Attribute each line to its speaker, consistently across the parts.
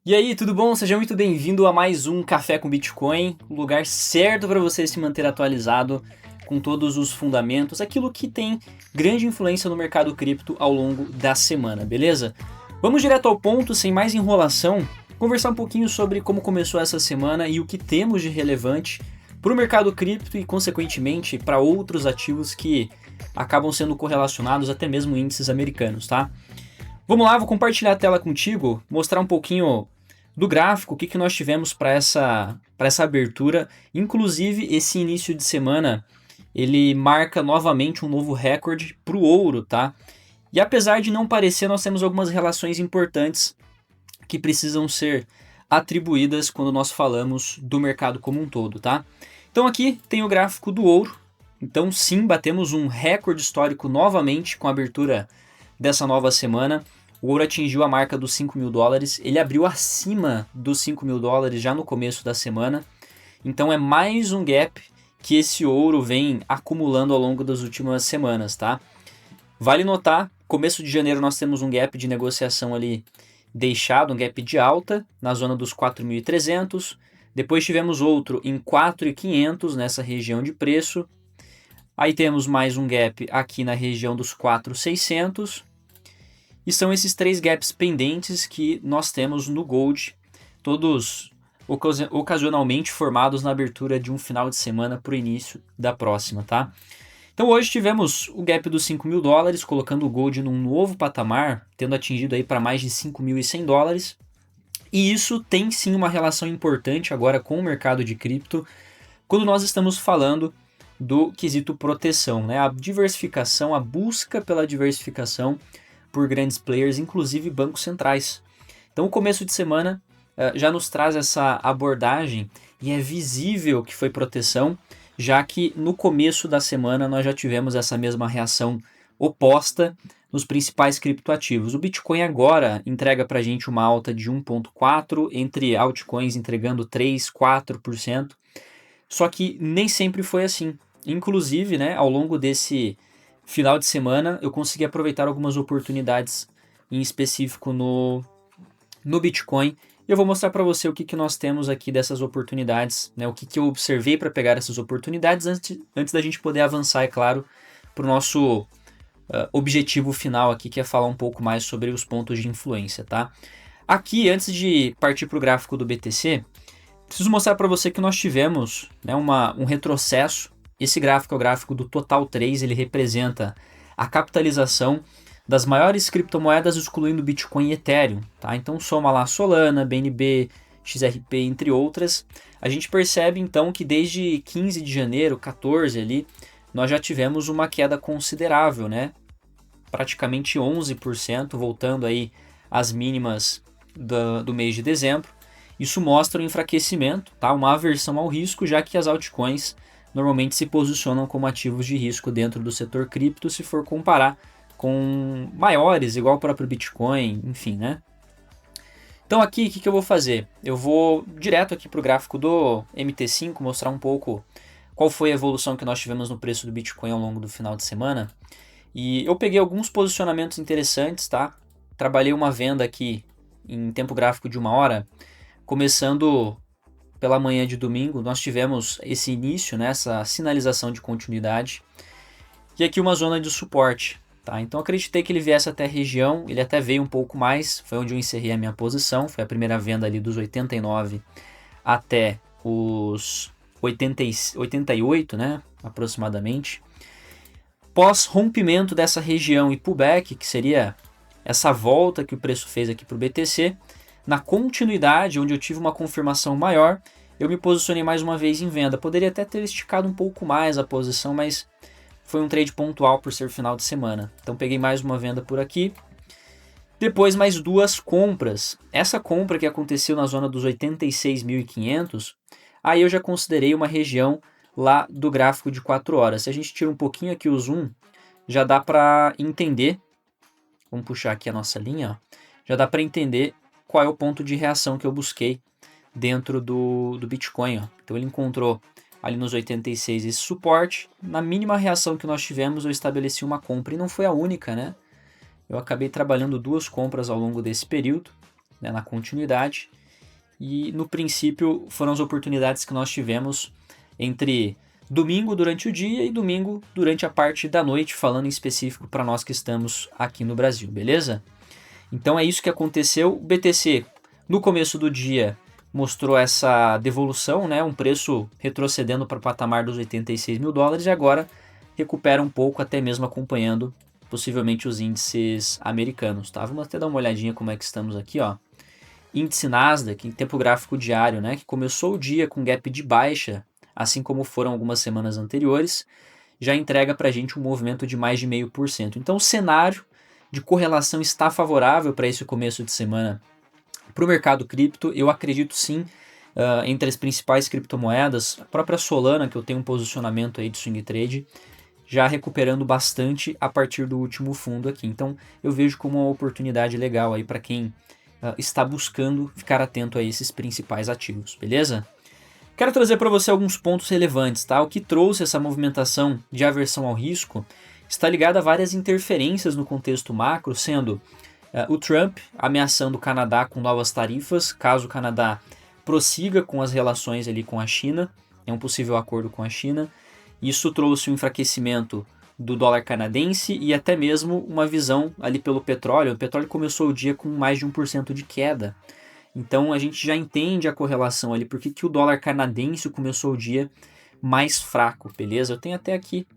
Speaker 1: E aí, tudo bom? Seja muito bem-vindo a mais um Café com Bitcoin, o lugar certo para você se manter atualizado com todos os fundamentos, aquilo que tem grande influência no mercado cripto ao longo da semana, beleza? Vamos direto ao ponto, sem mais enrolação, conversar um pouquinho sobre como começou essa semana e o que temos de relevante para o mercado cripto e, consequentemente, para outros ativos que acabam sendo correlacionados até mesmo índices americanos, tá? Vamos lá, vou compartilhar a tela contigo, mostrar um pouquinho do gráfico, o que nós tivemos para essa abertura. Inclusive, esse início de semana, ele marca novamente um novo recorde para o ouro, tá? E apesar de não parecer, nós temos algumas relações importantes que precisam ser atribuídas quando nós falamos do mercado como um todo, tá? Então aqui tem o gráfico do ouro. Então sim, batemos um recorde histórico novamente com a abertura dessa nova semana. O ouro atingiu a marca dos $5.000, ele abriu acima dos $5.000 já no começo da semana, então é mais um gap que esse ouro vem acumulando ao longo das últimas semanas, tá? Vale notar, começo de janeiro nós temos um gap de negociação ali deixado, um gap de alta na zona dos 4.300, depois tivemos outro em 4.500 nessa região de preço, aí temos mais um gap aqui na região dos 4.600, e são esses três gaps pendentes que nós temos no Gold, todos ocasionalmente formados na abertura de um final de semana para o início da próxima, tá? Então hoje tivemos o gap dos $5.000, colocando o Gold num novo patamar, tendo atingido aí para mais de $5.100. E isso tem sim uma relação importante agora com o mercado de cripto, quando nós estamos falando do quesito proteção, né? A diversificação, a busca pela diversificação por grandes players, inclusive bancos centrais. Então o começo de semana já nos traz essa abordagem e é visível que foi proteção, já que no começo da semana nós já tivemos essa mesma reação oposta nos principais criptoativos. O Bitcoin agora entrega para a gente uma alta de 1,4%, entre altcoins entregando 3%, 4%, só que nem sempre foi assim. Inclusive, né, ao longo desse final de semana, eu consegui aproveitar algumas oportunidades em específico no Bitcoin. E eu vou mostrar para você o que nós temos aqui dessas oportunidades, né? O que eu observei para pegar essas oportunidades antes da gente poder avançar, é claro, para o nosso objetivo final aqui, que é falar um pouco mais sobre os pontos de influência, tá? Aqui, antes de partir para o gráfico do BTC, preciso mostrar para você que nós tivemos, né, um retrocesso. Esse gráfico é o gráfico do Total 3, ele representa a capitalização das maiores criptomoedas, excluindo Bitcoin e Ethereum, tá? Então soma lá Solana, BNB, XRP, entre outras. A gente percebe então que desde 15 de janeiro, 14 ali, nós já tivemos uma queda considerável, né? Praticamente 11%, voltando aí às mínimas do mês de dezembro. Isso mostra um enfraquecimento, tá? Uma aversão ao risco, já que as altcoins normalmente se posicionam como ativos de risco dentro do setor cripto, se for comparar com maiores, igual o próprio Bitcoin, enfim, né? Então aqui, o que eu vou fazer? Eu vou direto aqui para o gráfico do MT5, mostrar um pouco qual foi a evolução que nós tivemos no preço do Bitcoin ao longo do final de semana. E eu peguei alguns posicionamentos interessantes, tá? Trabalhei uma venda aqui em tempo gráfico de 1 hora, começando pela manhã de domingo, nós tivemos esse início, né, essa sinalização de continuidade, e aqui uma zona de suporte. Tá? Então acreditei que ele viesse até a região, ele até veio um pouco mais, foi onde eu encerrei a minha posição, foi a primeira venda ali dos 89 até os 88, né, aproximadamente. Pós rompimento dessa região e pullback, que seria essa volta que o preço fez aqui para o BTC, na continuidade, onde eu tive uma confirmação maior, eu me posicionei mais uma vez em venda. Poderia até ter esticado um pouco mais a posição, mas foi um trade pontual por ser final de semana. Então peguei mais uma venda por aqui. Depois mais duas compras. Essa compra que aconteceu na zona dos 86.500, aí eu já considerei uma região lá do gráfico de 4 horas. Se a gente tira um pouquinho aqui o zoom, já dá para entender. Vamos puxar aqui a nossa linha, ó. Já dá para entender qual é o ponto de reação que eu busquei dentro do Bitcoin. Ó. Então ele encontrou ali nos 86 esse suporte. Na mínima reação que nós tivemos, eu estabeleci uma compra e não foi a única, né? Eu acabei trabalhando duas compras ao longo desse período. né, na continuidade. E no princípio foram as oportunidades que nós tivemos entre domingo durante o dia e domingo durante a parte da noite, falando em específico para nós que estamos aqui no Brasil, beleza? Então é isso que aconteceu. O BTC no começo do dia mostrou essa devolução, né, um preço retrocedendo para o patamar dos 86 mil dólares e agora recupera um pouco, até mesmo acompanhando possivelmente os índices americanos, tá? Vamos até dar uma olhadinha como é que estamos aqui, ó. Índice Nasdaq em tempo gráfico diário, né, que começou o dia com gap de baixa, assim como foram algumas semanas anteriores, já entrega para a gente um movimento de mais de 0,5%. Então o cenário de correlação está favorável para esse começo de semana para o mercado cripto. Eu acredito sim, entre as principais criptomoedas, a própria Solana, que eu tenho um posicionamento aí de swing trade, já recuperando bastante a partir do último fundo aqui. Então eu vejo como uma oportunidade legal aí para quem está buscando ficar atento a esses principais ativos, beleza? Quero trazer para você alguns pontos relevantes, tá? O que trouxe essa movimentação de aversão ao risco está ligado a várias interferências no contexto macro, sendo o Trump ameaçando o Canadá com novas tarifas, caso o Canadá prossiga com as relações ali com a China, é um possível acordo com a China. Isso trouxe um enfraquecimento do dólar canadense e até mesmo uma visão ali pelo petróleo. O petróleo começou o dia com mais de 1% de queda. Então a gente já entende a correlação ali, porque que o dólar canadense começou o dia mais fraco, beleza? Eu tenho até aqui,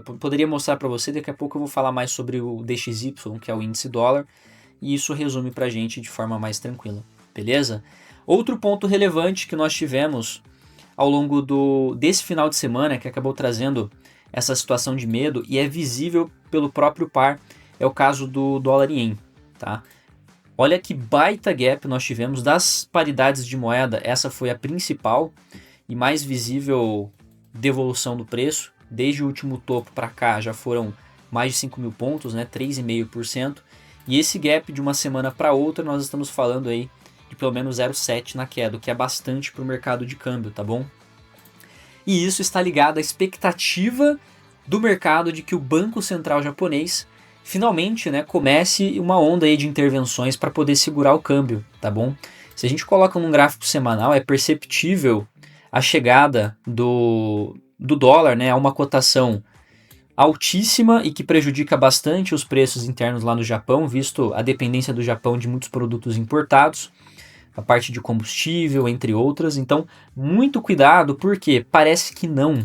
Speaker 1: eu poderia mostrar para você, daqui a pouco eu vou falar mais sobre o DXY, que é o índice dólar, e isso resume para a gente de forma mais tranquila, beleza? Outro ponto relevante que nós tivemos ao longo desse final de semana, que acabou trazendo essa situação de medo, e é visível pelo próprio par, é o caso do dólar ien, tá? Olha que baita gap nós tivemos das paridades de moeda, essa foi a principal e mais visível devolução do preço. Desde o último topo para cá já foram mais de 5 mil pontos, né? 3,5%. E esse gap de uma semana para outra nós estamos falando aí de pelo menos 0,7 na queda, o que é bastante para o mercado de câmbio, tá bom? E isso está ligado à expectativa do mercado de que o Banco Central japonês finalmente, né, comece uma onda aí de intervenções para poder segurar o câmbio, tá bom? Se a gente coloca num gráfico semanal, é perceptível a chegada do dólar, né, a uma cotação altíssima e que prejudica bastante os preços internos lá no Japão, visto a dependência do Japão de muitos produtos importados, a parte de combustível, entre outras. Então, muito cuidado, porque parece que não,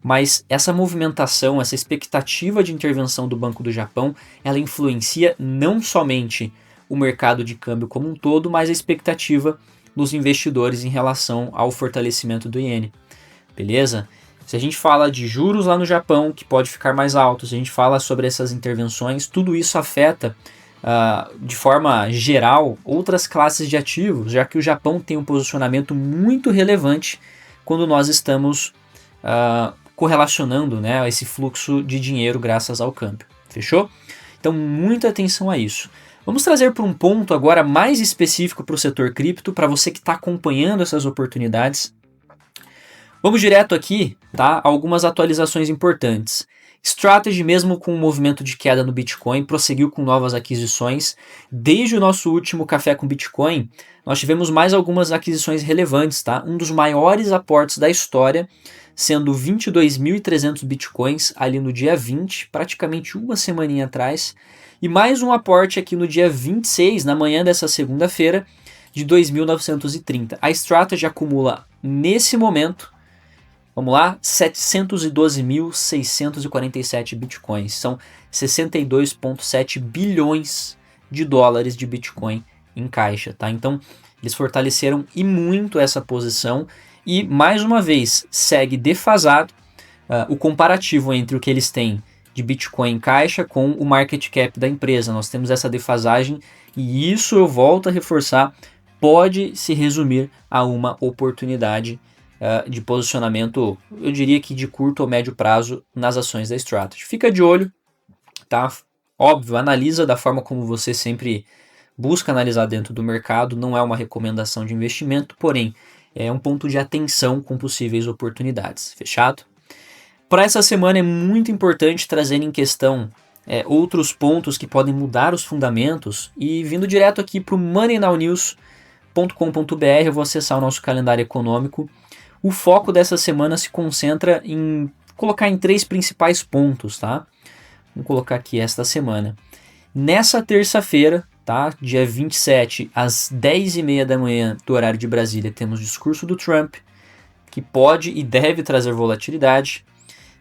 Speaker 1: mas essa movimentação, essa expectativa de intervenção do Banco do Japão, ela influencia não somente o mercado de câmbio como um todo, mas a expectativa dos investidores em relação ao fortalecimento do iene, beleza? Se a gente fala de juros lá no Japão, que pode ficar mais alto, se a gente fala sobre essas intervenções, tudo isso afeta de forma geral outras classes de ativos, já que o Japão tem um posicionamento muito relevante quando nós estamos correlacionando, né, esse fluxo de dinheiro graças ao câmbio. Fechou? Então, muita atenção a isso. Vamos trazer para um ponto agora mais específico para o setor cripto, para você que está acompanhando essas oportunidades. Vamos direto aqui, tá? Algumas atualizações importantes. Strategy, mesmo com o movimento de queda no Bitcoin, prosseguiu com novas aquisições. Desde o nosso último Café com Bitcoin, nós tivemos mais algumas aquisições relevantes, tá? Um dos maiores aportes da história, sendo 22.300 Bitcoins ali no dia 20, praticamente uma semaninha atrás. E mais um aporte aqui no dia 26, na manhã dessa segunda-feira, de 2.930. A Strategy acumula, nesse momento, vamos lá, 712.647 bitcoins. São 62,7 bilhões de dólares de Bitcoin em caixa, tá? Então, eles fortaleceram e muito essa posição e, mais uma vez, segue defasado o comparativo entre o que eles têm de Bitcoin em caixa com o market cap da empresa. Nós temos essa defasagem e isso, eu volto a reforçar, pode se resumir a uma oportunidade de posicionamento, eu diria que de curto ou médio prazo nas ações da Strategy. Fica de olho, tá? Óbvio, analisa da forma como você sempre busca analisar dentro do mercado, não é uma recomendação de investimento, porém é um ponto de atenção com possíveis oportunidades, fechado? Para essa semana é muito importante trazer em questão outros pontos que podem mudar os fundamentos. E vindo direto aqui para o moneynow.news.com.br, eu vou acessar o nosso calendário econômico. O foco dessa semana se concentra em colocar em 3 principais pontos, tá? Vamos colocar aqui esta semana. Nessa terça-feira, tá? Dia 27, às 10h30 da manhã do horário de Brasília, temos o discurso do Trump, que pode e deve trazer volatilidade.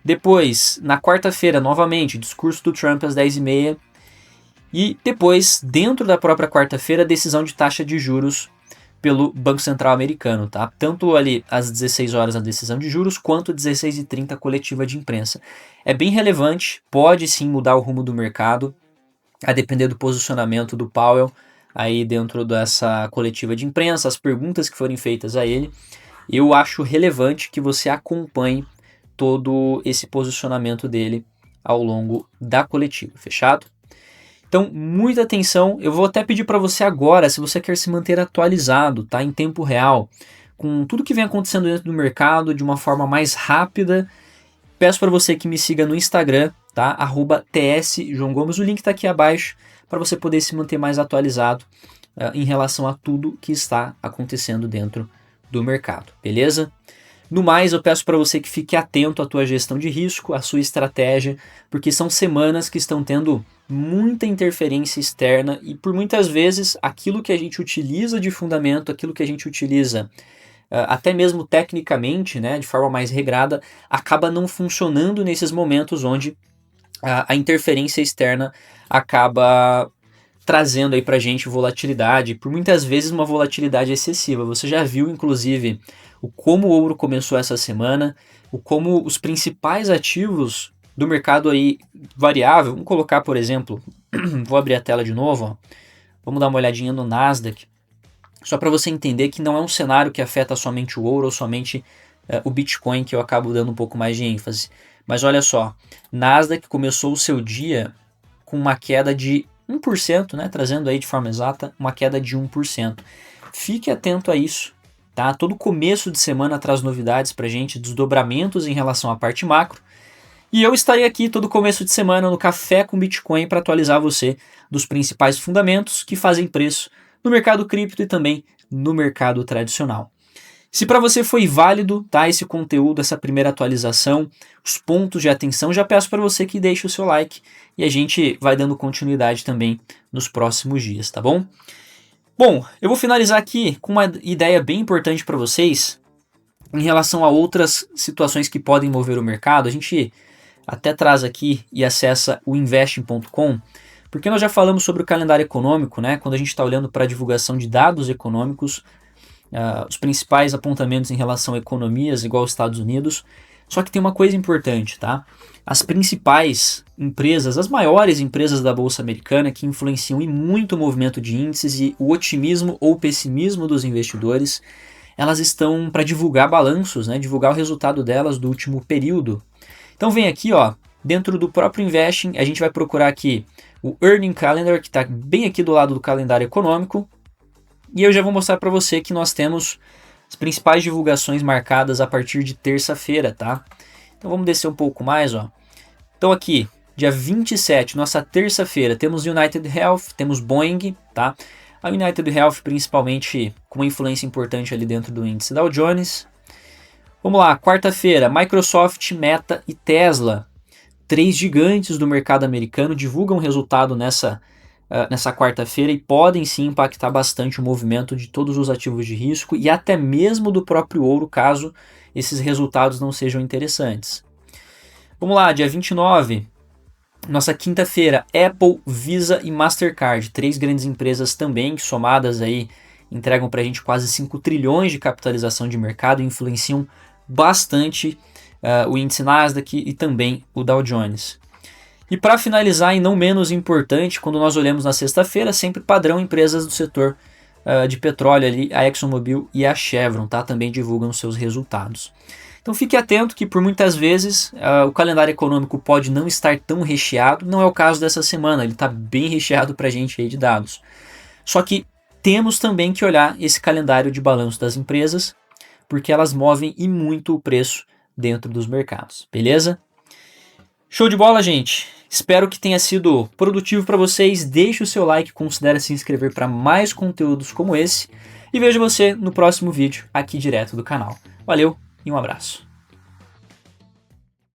Speaker 1: Depois, na quarta-feira, novamente, discurso do Trump às 10h30. E depois, dentro da própria quarta-feira, decisão de taxa de juros pelo Banco Central americano, tá? Tanto ali às 16 horas a decisão de juros, quanto 16h30 a coletiva de imprensa. É bem relevante, pode sim mudar o rumo do mercado, a depender do posicionamento do Powell aí dentro dessa coletiva de imprensa, as perguntas que forem feitas a ele. Eu acho relevante que você acompanhe todo esse posicionamento dele ao longo da coletiva, fechado? Então, muita atenção. Eu vou até pedir para você agora, se você quer se manter atualizado, tá, em tempo real, com tudo que vem acontecendo dentro do mercado de uma forma mais rápida, peço para você que me siga no Instagram, tá, @tsjoãogomes. O link está aqui abaixo para você poder se manter mais atualizado em relação a tudo que está acontecendo dentro do mercado, beleza? No mais, eu peço para você que fique atento à tua gestão de risco, à sua estratégia, porque são semanas que estão tendo muita interferência externa e por muitas vezes aquilo que a gente utiliza de fundamento, aquilo que a gente utiliza até mesmo tecnicamente, né, de forma mais regrada, acaba não funcionando nesses momentos onde a interferência externa acaba trazendo aí pra gente volatilidade, por muitas vezes uma volatilidade excessiva. Você já viu, inclusive, como o ouro começou essa semana, como os principais ativos do mercado aí variável, vamos colocar, por exemplo, vou abrir a tela de novo, ó. Vamos dar uma olhadinha no Nasdaq, só para você entender que não é um cenário que afeta somente o ouro ou somente o Bitcoin, que eu acabo dando um pouco mais de ênfase. Mas olha só, Nasdaq começou o seu dia com uma queda de 1%, né, trazendo aí de forma exata uma queda de 1%. Fique atento a isso, tá? Todo começo de semana traz novidades para gente, desdobramentos em relação à parte macro. E eu estarei aqui todo começo de semana no Café com Bitcoin para atualizar você dos principais fundamentos que fazem preço no mercado cripto e também no mercado tradicional. Se para você foi válido, tá, esse conteúdo, essa primeira atualização, os pontos de atenção, já peço para você que deixe o seu like e a gente vai dando continuidade também nos próximos dias, tá bom? Bom, eu vou finalizar aqui com uma ideia bem importante para vocês em relação a outras situações que podem mover o mercado. A gente até traz aqui e acessa o investing.com, porque nós já falamos sobre o calendário econômico, né? Quando a gente está olhando para a divulgação de dados econômicos, os principais apontamentos em relação a economias, igual os Estados Unidos. Só que tem uma coisa importante, tá? As principais empresas, as maiores empresas da Bolsa Americana, que influenciam em muito o movimento de índices e o otimismo ou pessimismo dos investidores, elas estão para divulgar balanços, né? Divulgar o resultado delas do último período. Então vem aqui, ó, dentro do próprio Investing, a gente vai procurar aqui o Earning Calendar, que está bem aqui do lado do calendário econômico. E eu já vou mostrar para você que nós temos as principais divulgações marcadas a partir de terça-feira, tá? Então vamos descer um pouco mais, ó. Então aqui, dia 27, nossa terça-feira, temos United Health, temos Boeing, tá? A United Health principalmente com uma influência importante ali dentro do índice Dow Jones. Vamos lá, quarta-feira, Microsoft, Meta e Tesla. 3 gigantes do mercado americano divulgam resultado nessa quarta-feira e podem sim impactar bastante o movimento de todos os ativos de risco e até mesmo do próprio ouro, caso esses resultados não sejam interessantes. Vamos lá, dia 29, nossa quinta-feira, Apple, Visa e Mastercard, 3 grandes empresas também que somadas aí entregam para a gente quase 5 trilhões de capitalização de mercado e influenciam bastante o índice Nasdaq e também o Dow Jones. E para finalizar, e não menos importante, quando nós olhamos na sexta-feira, sempre padrão, empresas do setor de petróleo ali, a ExxonMobil e a Chevron, tá? Também divulgam seus resultados. Então fique atento que por muitas vezes o calendário econômico pode não estar tão recheado, não é o caso dessa semana, ele está bem recheado para a gente aí de dados. Só que temos também que olhar esse calendário de balanço das empresas, porque elas movem e muito o preço dentro dos mercados, beleza? Show de bola, gente! Espero que tenha sido produtivo para vocês. Deixe o seu like, considere se inscrever para mais conteúdos como esse. E vejo você no próximo vídeo aqui direto do canal. Valeu e um abraço.